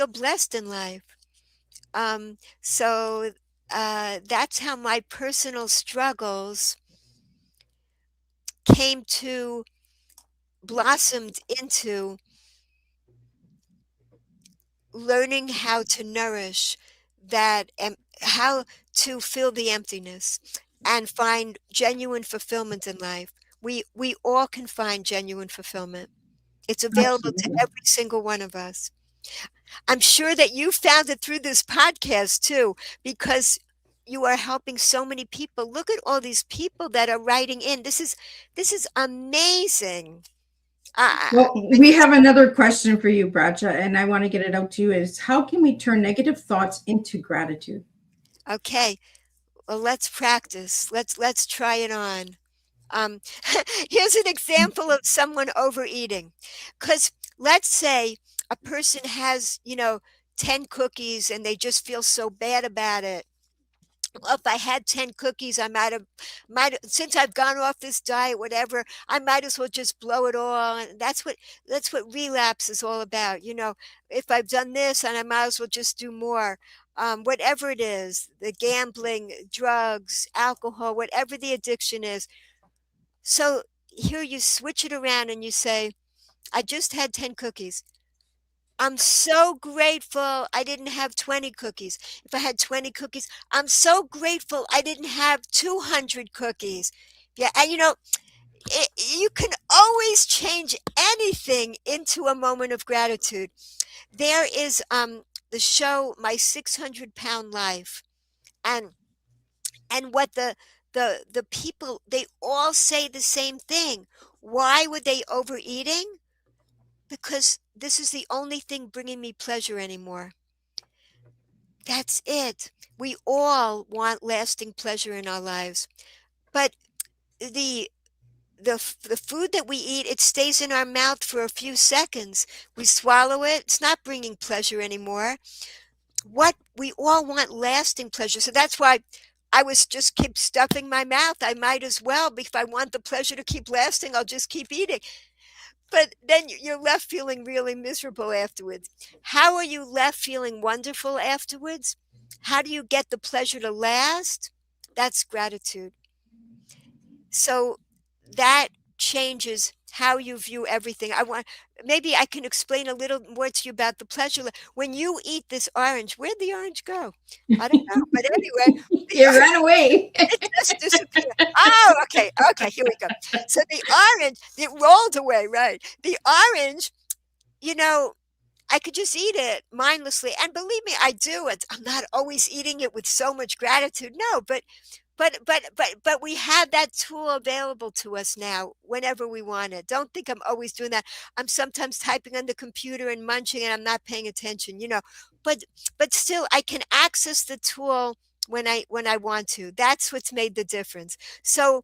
blessed in life. So that's how my personal struggles came to blossomed into learning how to nourish that, how to fill the emptiness and find genuine fulfillment in life. We all can find genuine fulfillment. It's available to Absolutely. every single one of us. I'm sure that you found it through this podcast too, because you are helping so many people. Look at all these people that are writing in. This is amazing. Well, we have another question for you, Bracha, and I want to get it out to you. Is how can we turn negative thoughts into gratitude? Okay, well, let's practice. Let's try it on. Here's an example of someone overeating. Because let's say a person has, 10 cookies and they just feel so bad about it. Well, if I had 10 cookies, I since I've gone off this diet, whatever, I might as well just blow it all. And that's what relapse is all about. If I've done this, and I might as well just do more. Whatever it is, the gambling, drugs, alcohol, whatever the addiction is. So here you switch it around and you say, I just had 10 cookies. I'm so grateful I didn't have 20 cookies. If I had 20 cookies, I'm so grateful I didn't have 200 cookies. Yeah, and you can always change anything into a moment of gratitude. There is the show My 600-Pound Life, and what the people, they all say the same thing. Why were they overeating? Because this is the only thing bringing me pleasure anymore. That's it. We all want lasting pleasure in our lives. But the the food that we eat, it stays in our mouth for a few seconds. We swallow it. It's not bringing pleasure anymore. What we all want lasting pleasure. So that's why I was just keep stuffing my mouth. I might as well, if I want the pleasure to keep lasting, I'll just keep eating. But then you're left feeling really miserable afterwards. How are you left feeling wonderful afterwards? How do you get the pleasure to last? That's gratitude. So that changes how you view everything. Maybe I can explain a little more to you about the pleasure. When you eat this orange, where'd the orange go? I don't know. But anyway, It ran away. it just disappeared. Oh, okay, here we go. So the orange, it rolled away, right? The orange, I could just eat it mindlessly. And believe me, I do it. I'm not always eating it with so much gratitude. No, but we have that tool available to us now whenever we want it. Don't think I'm always doing that. I'm sometimes typing on the computer and munching and I'm not paying attention, but still I can access the tool when I want to. That's what's made the difference. So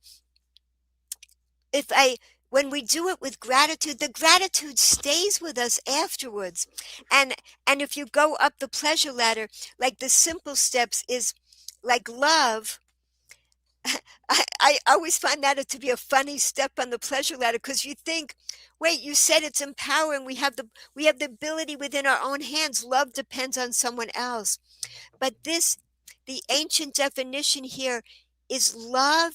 when we do it with gratitude, the gratitude stays with us afterwards. And if you go up the pleasure ladder, like the simple steps is like love. I always find that to be a funny step on the pleasure ladder, because you think, wait, you said it's empowering. We have the ability within our own hands. Love depends on someone else. But the ancient definition here is love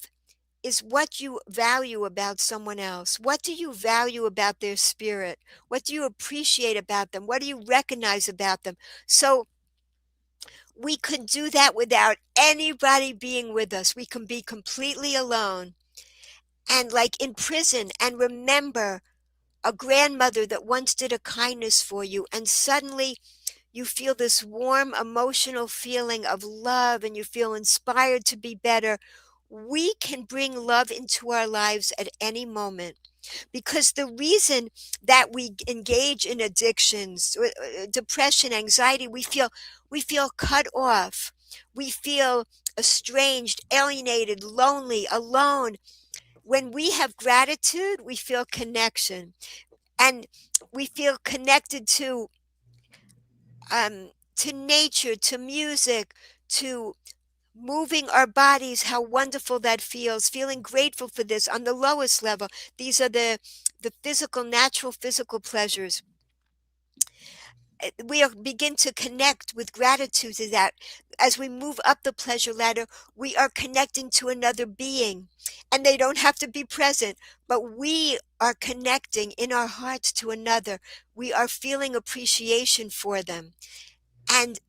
is what you value about someone else. What do you value about their spirit? What do you appreciate about them? What do you recognize about them? So we could do that without anybody being with us. We can be completely alone and like in prison and remember a grandmother that once did a kindness for you, and suddenly you feel this warm emotional feeling of love and you feel inspired to be better. We can bring love into our lives at any moment, because the reason that we engage in addictions, depression, anxiety, we feel cut off. We feel estranged, alienated, lonely, alone. When we have gratitude, we feel connection, and we feel connected to nature, to music, to moving our bodies, how wonderful that feels, feeling grateful for this on the lowest level. These are the physical, natural physical pleasures. We begin to connect with gratitude to that. As we move up the pleasure ladder, we are connecting to another being, and they don't have to be present, but we are connecting in our hearts to another. We are feeling appreciation for them. And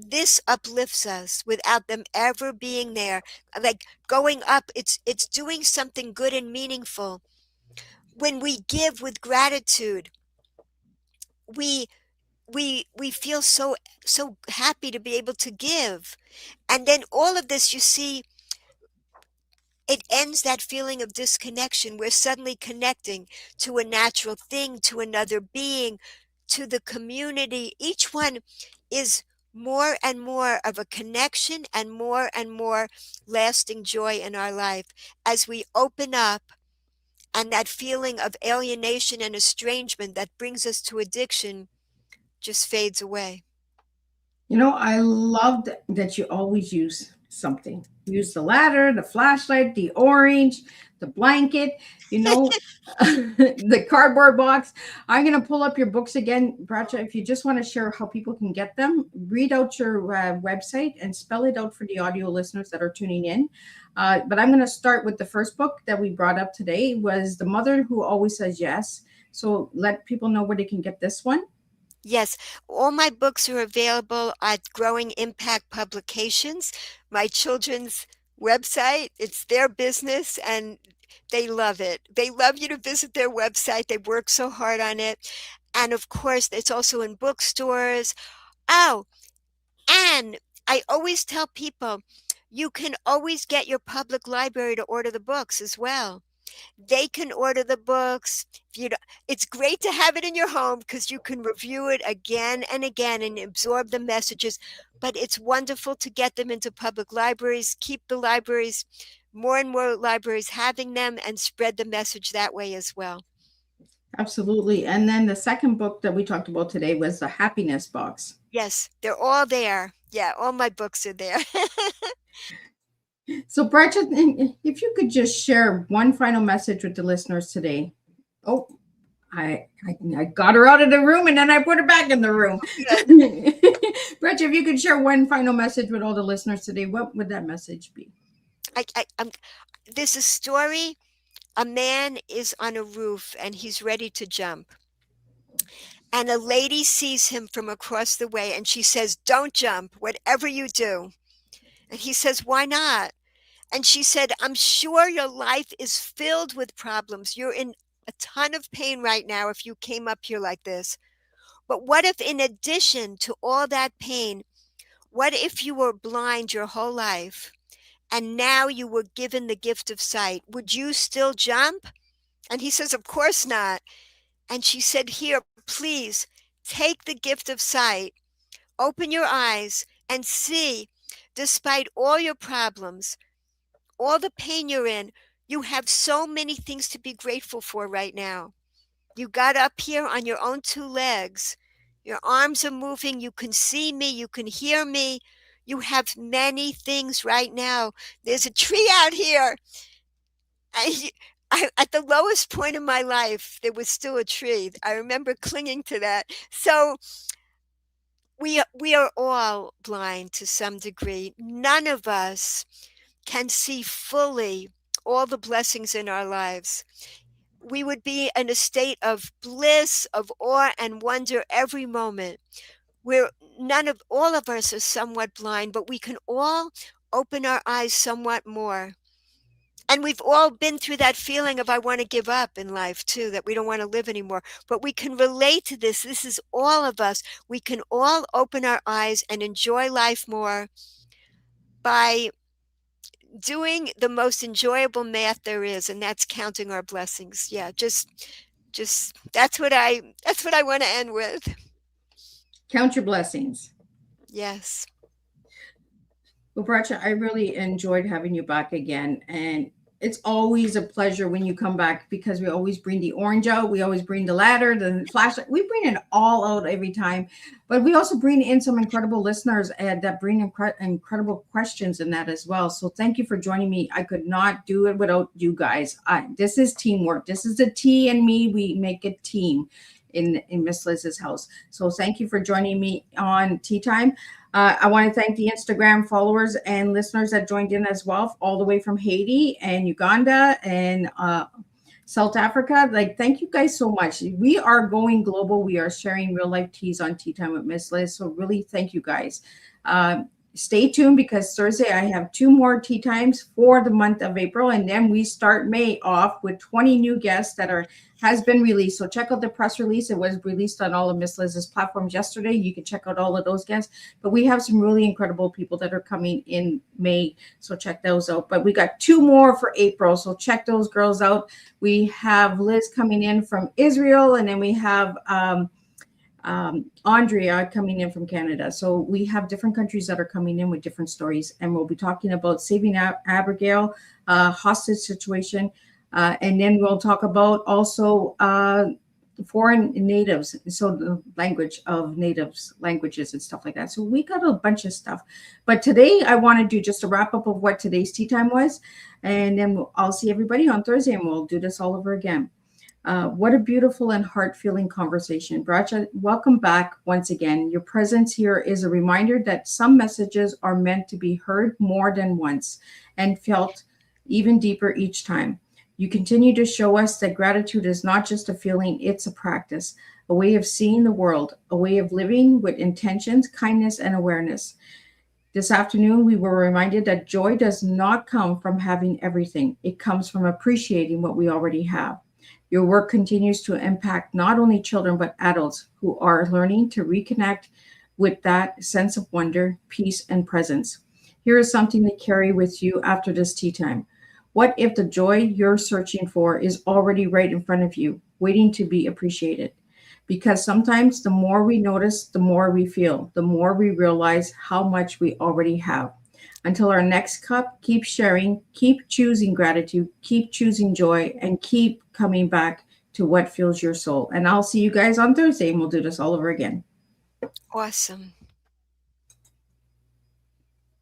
this uplifts us without them ever being there. Like going up, it's doing something good and meaningful. When we give with gratitude, we feel so happy to be able to give. And then all of this, you see, it ends that feeling of disconnection. We're suddenly connecting to a natural thing, to another being, to the community. Each one is more and more of a connection and more lasting joy in our life as we open up, and that feeling of alienation and estrangement that brings us to addiction just fades away. You know, I loved that you always use something. Use the ladder, the flashlight, the orange, the blanket, you know, the cardboard box. I'm going to pull up your books again, Bracha. If you just want to share how people can get them, read out your website and spell it out for the audio listeners that are tuning in. But I'm going to start with the first book that we brought up today was The Mother Who Always Says Yes. So let people know where they can get this one. Yes, all my books are available at Growing Impact Publications, my children's website. It's their business and they love it. They love you to visit their website. They work so hard on it. And of course, it's also in bookstores. Oh, and I always tell people you can always get your public library to order the books as well. They can order the books. It's great to have it in your home because you can review it again and again and absorb the messages. But it's wonderful to get them into public libraries, keep the libraries, more and more libraries having them, and spread the message that way as well. Absolutely. And then the second book that we talked about today was The Happiness Box. Yes, they're all there. Yeah, all my books are there. So, Bracha, if you could just share one final message with the listeners today. Oh, I got her out of the room and then I put her back in the room. Bracha, if you could share one final message with all the listeners today, what would that message be? There's a story. A man is on a roof and he's ready to jump. And a lady sees him from across the way and she says, "Don't jump, whatever you do." And he says, "Why not?" And she said, "I'm sure your life is filled with problems. You're in a ton of pain right now if you came up here like this. But what if in addition to all that pain, what if you were blind your whole life and now you were given the gift of sight? Would you still jump?" And he says, "Of course not." And she said, "Here, please take the gift of sight, open your eyes and see, despite all your problems, all the pain you're in, you have so many things to be grateful for right now. You got up here on your own two legs. Your arms are moving. You can see me. You can hear me. You have many things right now. There's a tree out here." At the lowest point in my life, there was still a tree. I remember clinging to that. So we are all blind to some degree. None of us can see fully all the blessings in our lives. We would be in a state of bliss, of awe and wonder every moment. Where all of us are somewhat blind, but we can all open our eyes somewhat more. And we've all been through that feeling of I want to give up in life too, that we don't want to live anymore. But we can relate to this. This is all of us. We can all open our eyes and enjoy life more by doing the most enjoyable math there is, and that's counting our blessings. Yeah, just that's what I want to end with. Count your blessings. Yes. Well, Bracha, I really enjoyed having you back again. And it's always a pleasure when you come back because we always bring the orange out. We always bring the ladder, the flashlight. We bring it all out every time. But we also bring in some incredible listeners that bring incredible questions in that as well. So thank you for joining me. I could not do it without you guys. This is teamwork. This is the T and me. We make a team in Miss Liz's house. So thank you for joining me on Teatime. I want to thank the Instagram followers and listeners that joined in as well, all the way from Haiti and Uganda and South Africa. Thank you guys so much. We are going global. We are sharing real life teas on Teatime with Miss Liz. So really, thank you guys. Stay tuned because Thursday I have 2 more tea times for the month of April, and then we start May off with 20 new guests that has been released. So check out the press release. It was released on all of Miss Liz's platforms yesterday. You can check out all of those guests, but we have some really incredible people that are coming in May. So check those out. But we got 2 more for April. So check those girls out. We have Liz coming in from Israel, and then we have Andrea coming in from Canada. So we have different countries that are coming in with different stories, and we'll be talking about saving Abigail, hostage situation, and then we'll talk about also foreign natives, so the language of natives languages and stuff like that. So we got a bunch of stuff. But today I want to do just a wrap up of what today's tea time was, and then I'll see everybody on Thursday and we'll do this all over again. What a beautiful and heart-filling conversation. Bracha, welcome back once again. Your presence here is a reminder that some messages are meant to be heard more than once and felt even deeper each time. You continue to show us that gratitude is not just a feeling, it's a practice, a way of seeing the world, a way of living with intentions, kindness, and awareness. This afternoon, we were reminded that joy does not come from having everything. It comes from appreciating what we already have. Your work continues to impact not only children, but adults who are learning to reconnect with that sense of wonder, peace, and presence. Here is something to carry with you after this tea time. What if the joy you're searching for is already right in front of you, waiting to be appreciated? Because sometimes the more we notice, the more we feel, the more we realize how much we already have. Until our next cup, keep sharing, keep choosing gratitude, keep choosing joy, and keep coming back to what fills your soul. And I'll see you guys on Thursday, and we'll do this all over again. Awesome.